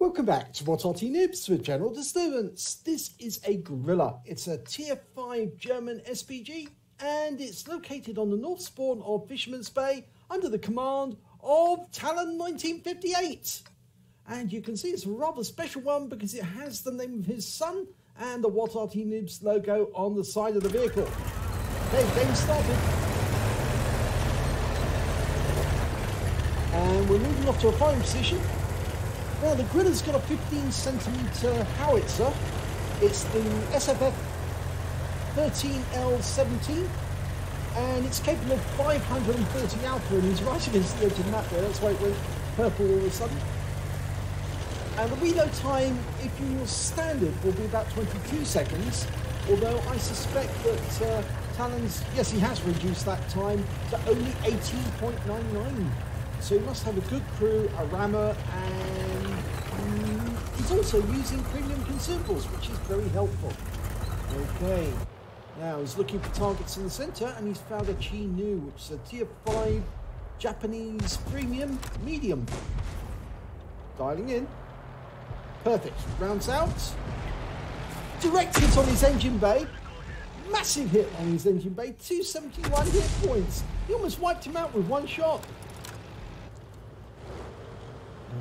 Welcome back to what Arty Noobs with General Disturbance. This is a Grille. It's a tier 5 German SPG and it's located on the north spawn of Fisherman's Bay under the command of Talon 1958. And you can see it's a rather special one because it has the name of his son and the What Arty Noobs logo on the side of the vehicle. Okay, game started. And we're moving off to a firing position. Now the Grille's got a 15cm howitzer. It's the SFF 13L17 and it's capable of 540 alpha, and he's right against the edge of the map there, that's why it went purple all of a sudden. And the reload time, if you use standard, will be about 22 seconds, although I suspect that Talon's, yes, he has reduced that time to only 18.99. So he must have a good crew, a rammer, and he's also using premium consumables, which is very helpful. Okay, now he's looking for targets in the center, and he's found a Chi Nu, which is a tier 5 Japanese premium medium. Dialing in. Perfect. Rounds out. Direct hit on his engine bay. Massive hit on his engine bay. 271 hit points. He almost wiped him out with one shot.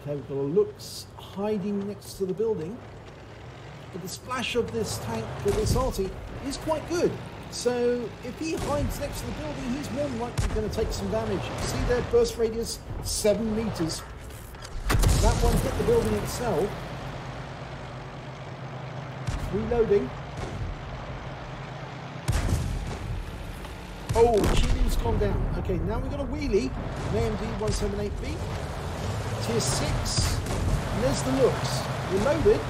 Okay, we've got a Lux hiding next to the building. But the splash of this tank with this Arty is quite good. So if he hides next to the building, he's more than likely going to take some damage. You can see their burst radius, 7 meters. That one hit the building itself. Reloading. Oh, Chile's gone down. Okay, now we've got a wheelie, an AMD 178B. Tier 6, and there's the Lux. Reloaded.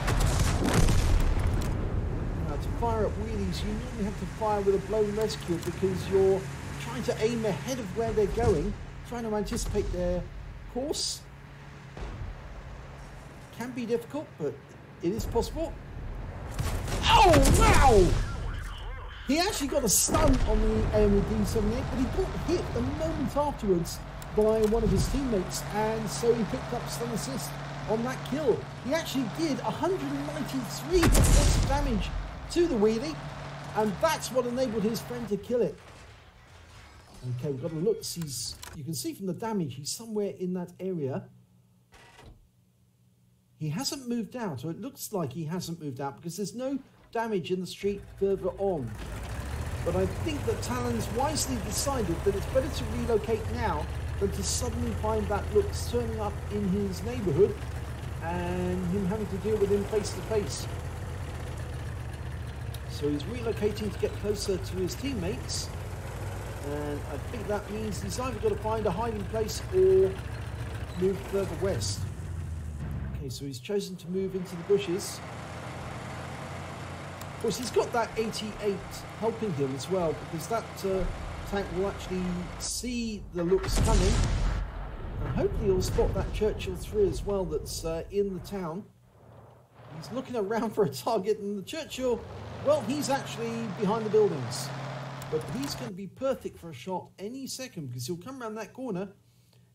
Now to fire at wheelies, you normally have to fire with a blown rescue because you're trying to aim ahead of where they're going, trying to anticipate their course. Can be difficult, but it is possible. Oh, wow! He actually got a stun on the AMD 78, but he got hit the moment afterwards by one of his teammates, and so he picked up stun assist on that kill. He actually did 193 hit points of damage to the wheelie, and that's what enabled his friend to kill it. Okay, we've got a look. You can see from the damage, he's somewhere in that area. He hasn't moved out, or it looks like he hasn't moved out, because there's no damage in the street further on. But I think that Talon's wisely decided that it's better to relocate now than to suddenly find that Lux turning up in his neighbourhood and him having to deal with him face to face. So he's relocating to get closer to his teammates, and I think that means he's either got to find a hiding place or move further west. Okay, so he's chosen to move into the bushes. Of course, he's got that 88 helping him as well, because that tank will actually see the Lux coming, and hopefully he'll spot that Churchill 3 as well that's in the town. He's looking around for a target, and the Churchill, well, he's actually behind the buildings, but he's going to be perfect for a shot any second, because he'll come around that corner.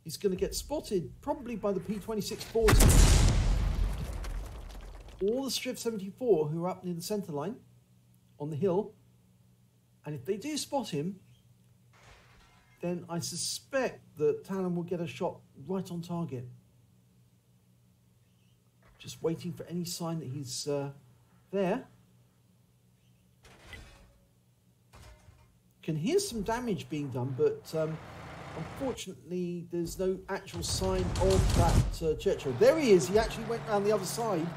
He's going to get spotted probably by the P2640 or the Striv 74 who are up near the centre line on the hill, and if they do spot him, then I suspect that Talon will get a shot right on target. Just waiting for any sign that he's there. Can hear some damage being done, but unfortunately there's no actual sign of that Churchill. There he is, he actually went around the other side.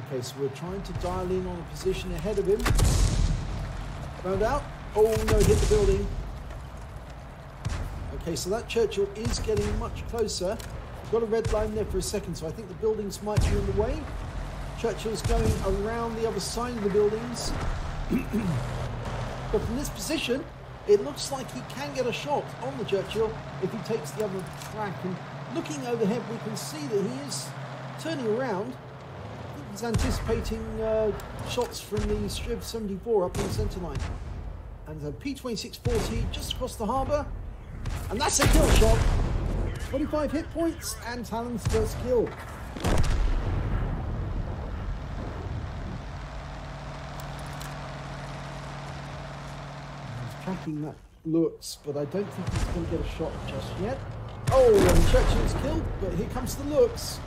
Okay, so we're trying to dial in on a position ahead of him. Found out. Oh no, hit the building. Okay, so that Churchill is getting much closer. Got a red line there for a second, so I think the buildings might be in the way. Churchill's going around the other side of the buildings. But from this position, it looks like he can get a shot on the Churchill if he takes the other track. And looking overhead, we can see that he is turning around. He's anticipating shots from the Striv 74 up in the centre line. And the P2640 just across the harbour. And that's a kill shot. 25 hit points and Talon's first kill. keeping that looks, but I don't think he's going to get a shot just yet. Oh, and Churchill's killed, but here comes the looks.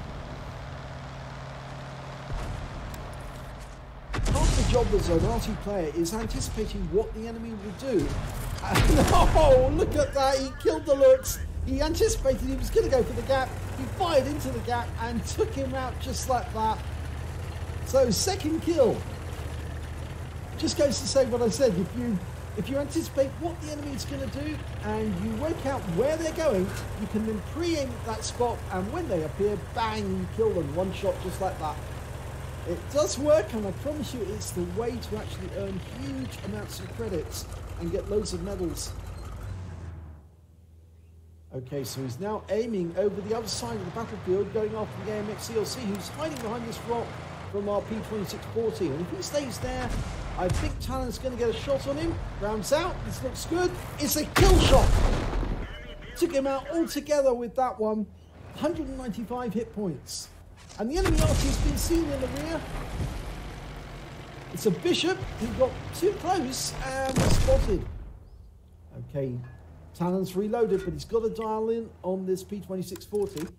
Part of the job as an Arty player is anticipating what the enemy will do. And, oh, look at that, he killed the looks. He anticipated he was going to go for the gap. He fired into the gap and took him out just like that. So, second kill. Just goes to say what I said. If you anticipate what the enemy is going to do and you work out where they're going, you can then pre-aim at that spot, and when they appear, bang, you kill them. One shot just like that. It does work, and I promise you it's the way to actually earn huge amounts of credits and get loads of medals. Okay, so he's now aiming over the other side of the battlefield, going after the AMX CLC, who's hiding behind this rock from our P2640. And if he stays there, I think Talon's going to get a shot on him. Rounds out. This looks good. It's a kill shot. Took him out altogether with that one. 195 hit points. And the enemy Arty's been seen in the rear. It's a Bishop. He got too close and was spotted. Okay, Talon's reloaded, but he's got to dial in on this P2640.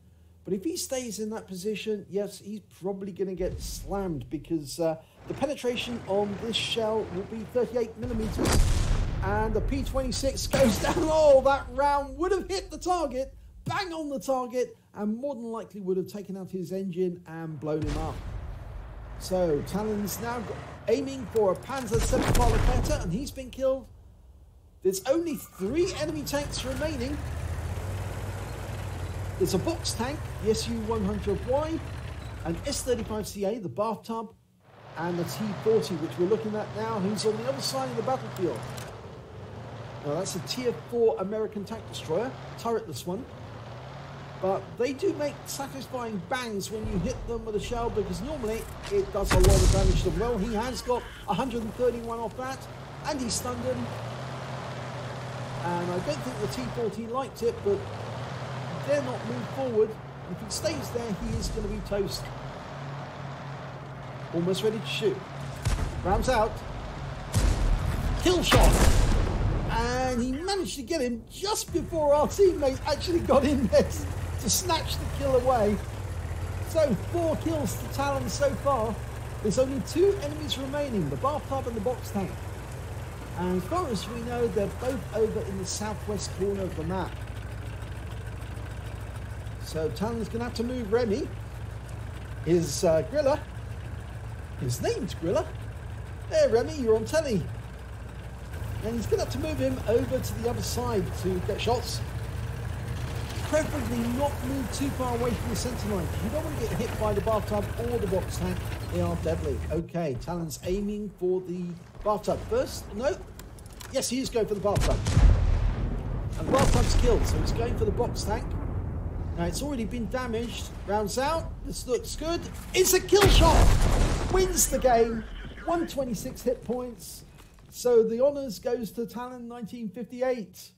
But if he stays in that position, yes, he's probably going to get slammed, because the penetration on this shell will be 38 millimeters. And the P26 goes down. Oh, that round would have hit the target, bang on the target, and more than likely would have taken out his engine and blown him up. So Talon's now aiming for a Panzer 7 Parlacata, and he's been killed. There's only 3 enemy tanks remaining. There's a box tank, the SU-100Y, an S-35CA, the bathtub, and the T-40, which we're looking at now, who's on the other side of the battlefield. Now, that's a Tier 4 American tank destroyer, turretless one. But they do make satisfying bangs when you hit them with a shell, because normally it does a lot of damage to them. Well, he has got 131 off that, and he stunned him. And I don't think the T-40 liked it, but dare not move forward. If he stays there, he is going to be toast. Almost ready to shoot. Rounds out. Kill shot. And he managed to get him just before our teammate actually got in there to snatch the kill away. So 4 kills to Talon so far. There's only 2 enemies remaining, the bathtub and the box tank. And as far as we know, they're both over in the southwest corner of the map. So Talon's going to have to move Remy. His Grille. His name's Grille. There, Remy, you're on telly. And he's going to have to move him over to the other side to get shots. Preferably not move too far away from the centre line. You don't want to get hit by the bathtub or the box tank. They are deadly. Okay, Talon's aiming for the bathtub first. No. Yes, he is going for the bathtub. And the bathtub's killed, so he's going for the box tank. Now, it's already been damaged. Rounds out. This looks good. It's a kill shot. Wins the game. 126 hit points. So the honours goes to Talon 1958.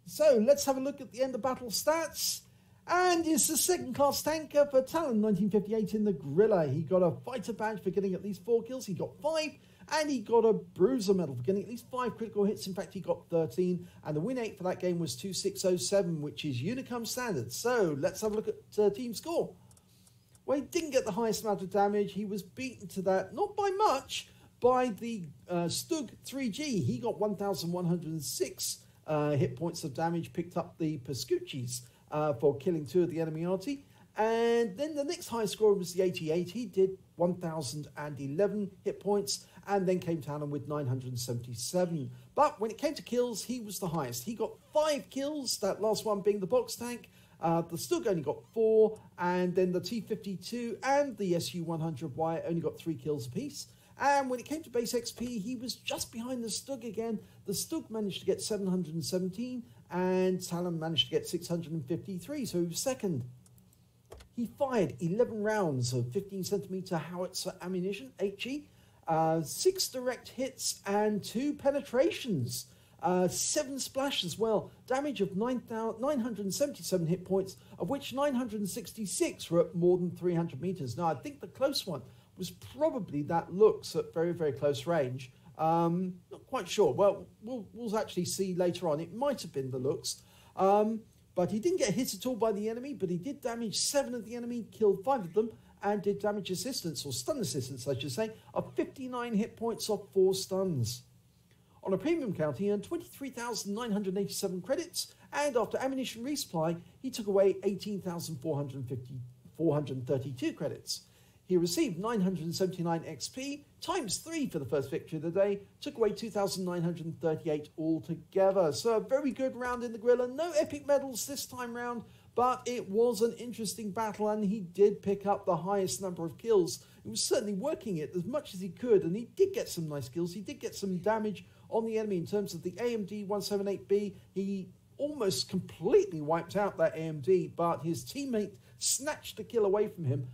So let's have a look at the end of battle stats. And it's the second class tanker for Talon 1958 in the Grille. He got a fighter badge for getting at least 4 kills. He got 5. And he got a bruiser medal for getting at least 5 critical hits. In fact, he got 13. And the win 8 for that game was 2607, which is Unicum standard. So let's have a look at team score. Well, he didn't get the highest amount of damage. He was beaten to that, not by much, by the Stug 3G. He got 1,106 hit points of damage, picked up the Pascucci's for killing 2 of the enemy Arty. And then the next highest score was the 88. He did 1,011 hit points, and then came Talon with 977. But when it came to kills, he was the highest. He got 5 kills, that last one being the box tank. The Stug only got 4, and then the T-52 and the SU-100Y only got 3 kills apiece. And when it came to base XP, he was just behind the Stug again. The Stug managed to get 717, and Talon managed to get 653, so he was second. He fired 11 rounds of 15cm howitzer ammunition, HE, 6 direct hits and 2 penetrations, 7 splash as well. Damage of 977 hit points, of which 966 were at more than 300 meters. Now, I think the close one was probably that looks at very, very close range. Not quite sure. Well, we'll actually see later on. It might have been the looks. But he didn't get hit at all by the enemy, but he did damage 7 of the enemy, killed 5 of them, and did damage assistance, or stun assistance, I should say, of 59 hit points off 4 stuns. On a premium count, he earned 23,987 credits, and after ammunition resupply, he took away 18,432 credits. He received 979 XP, times 3 for the first victory of the day, took away 2,938 altogether. So a very good round in the Grille, and no epic medals this time round, but it was an interesting battle, and he did pick up the highest number of kills. He was certainly working it as much as he could, and he did get some nice kills. He did get some damage on the enemy in terms of the AMD 178B. He almost completely wiped out that AMD, but his teammate snatched the kill away from him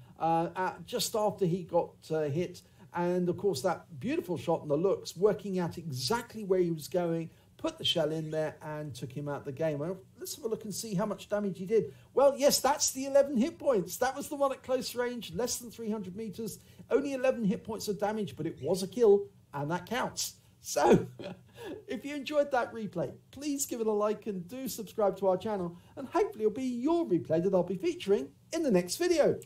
just after he got hit. And of course, that beautiful shot in the looks, working out exactly where he was going, put the shell in there and took him out of the game. Well, let's have a look and see how much damage he did. Well, yes, that's the 11 hit points. That was the one at close range, less than 300 meters, only 11 hit points of damage, but it was a kill, and that counts. So, if you enjoyed that replay, please give it a like and do subscribe to our channel, and hopefully it'll be your replay that I'll be featuring in the next video.